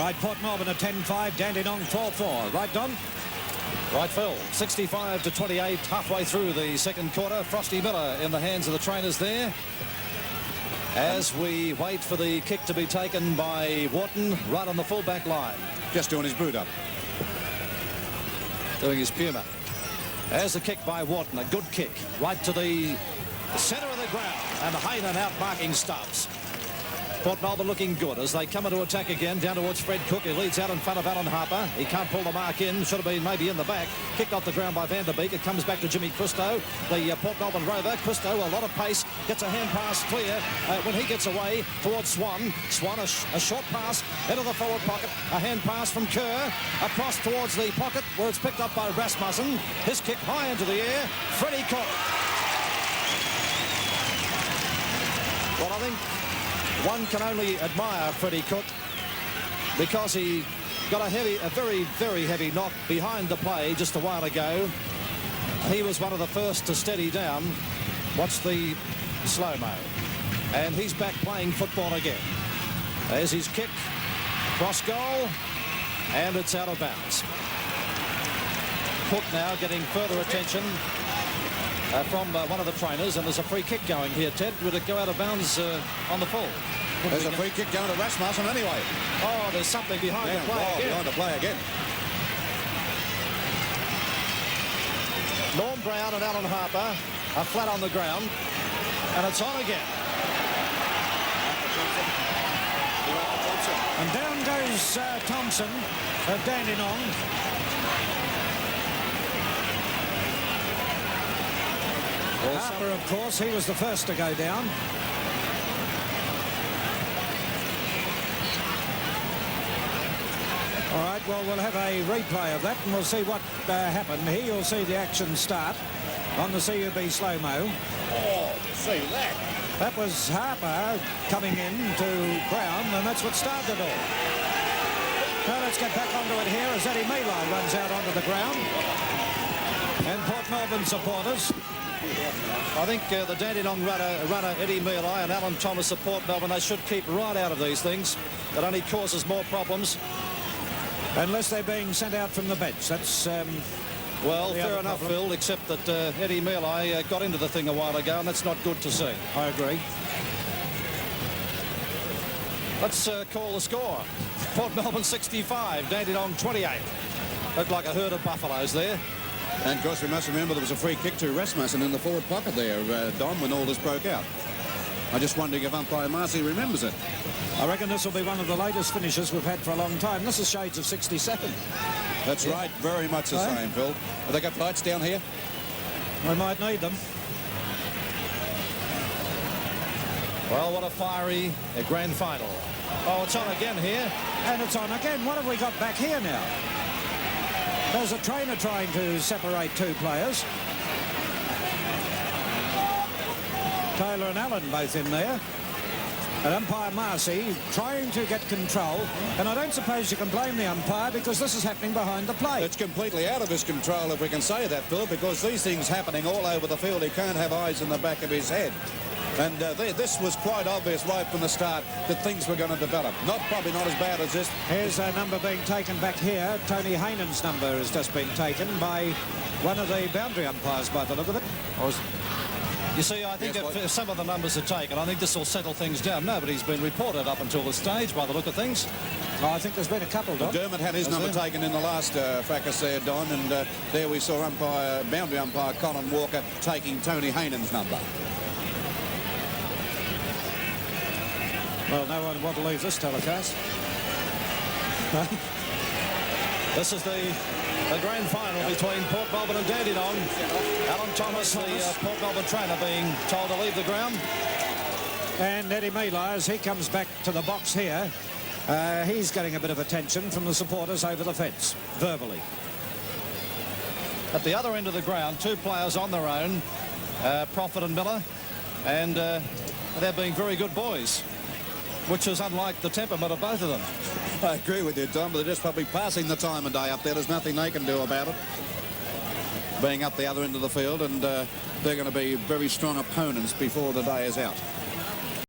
Right, Port Melbourne at 10-5, Dandenong 4-4. Right, Don? Right, Phil. 65 to 28, halfway through the second quarter. Frosty Miller in the hands of the trainers there. As we wait for the kick to be taken by Wharton, right on the full-back line. Just doing his boot up. Doing his Puma. As the kick by Wharton, a good kick. Right to the centre of the ground. And Hayden out marking Stubbs. Port Melbourne looking good as they come into attack again down towards Fred Cook, who leads out in front of Allan Harper. He can't pull the mark in. Should have been maybe in the back. Kicked off the ground by Van der Beek. It comes back to Jimmy Christo, the Port Melbourne rover. Christo, a lot of pace, gets a hand pass clear when he gets away towards Swan. Swan, a short pass into the forward pocket. A hand pass from Kerr across towards the pocket where it's picked up by Rasmussen. His kick high into the air. Freddie Cook. Well, I think one can only admire Freddie Cook because he got a very, very heavy knock behind the play just a while ago. He was one of the first to steady down. Watch the slow-mo. And he's back playing football again. There's his kick. Cross goal. And it's out of bounds. Cook now getting further attention from one of the trainers, and there's a free kick going here, Ted. Would it go out of bounds on the full? There's a free kick going to Rasmussen anyway. Oh, there's something behind the play again. Behind the play again. Norm Brown and Allan Harper are flat on the ground, and it's on again. And down goes Thompson of Dandenong. Harper, of course, he was the first to go down. All right, well, we'll have a replay of that, and we'll see what happened. Here you'll see the action start on the CUB slow-mo. Oh, see that? That was Harper coming in to Brown, and that's what started it all. Now let's get back onto it here as Eddie Mealy runs out onto the ground. And Port Melbourne supporters. I think the Dandenong runner Eddie Mealy and Alan Thomas of Port Melbourne, they should keep right out of these things. It only causes more problems. Unless they're being sent out from the bench. That's well, fair enough, problem. Phil, except that Eddie Mealy got into the thing a while ago, and that's not good to see. I agree. Let's call the score. Port Melbourne 65, Dandenong 28. Looked like a herd of buffaloes there. And of course we must remember there was a free kick to Rasmussen in the forward pocket there, Don, when all this broke out. I'm just wondering if umpire Marcy remembers it. I reckon this will be one of the latest finishes we've had for a long time. This is shades of 67. That's right, very much the same, Phil. Have they got lights down here? We might need them. Well, what a fiery grand final. Oh, it's on again here. And it's on again. What have we got back here now? There's a trainer trying to separate two players. Taylor and Allen both in there. And umpire Marcy trying to get control. And I don't suppose you can blame the umpire because this is happening behind the plate. It's completely out of his control, if we can say that, Phil, because these things happening all over the field. He can't have eyes in the back of his head. And this was quite obvious right from the start that things were going to develop. Probably not as bad as this. Here's a number being taken back here. Tony Haynen's number has just been taken by one of the boundary umpires by the look of it. You see, I think if some of the numbers are taken, I think this will settle things down. Nobody's been reported up until this stage by the look of things. Oh, I think there's been a couple, Don. Dermott had his number taken in the last fracas there, Don, and there we saw boundary umpire Colin Walker taking Tony Haynen's number. Well, no one will want to leave this telecast. This is the grand final between Port Melbourne and Dandenong. Alan Thomas, the Port Melbourne trainer, being told to leave the ground. And Eddie Mealy, as he comes back to the box here, he's getting a bit of attention from the supporters over the fence, verbally. At the other end of the ground, two players on their own, Prophet and Miller, and they're being very good boys, which is unlike the temperament of both of them. I agree with you, Tom, but they're just probably passing the time of day up there. There's nothing they can do about it. Being up the other end of the field, and they're going to be very strong opponents before the day is out.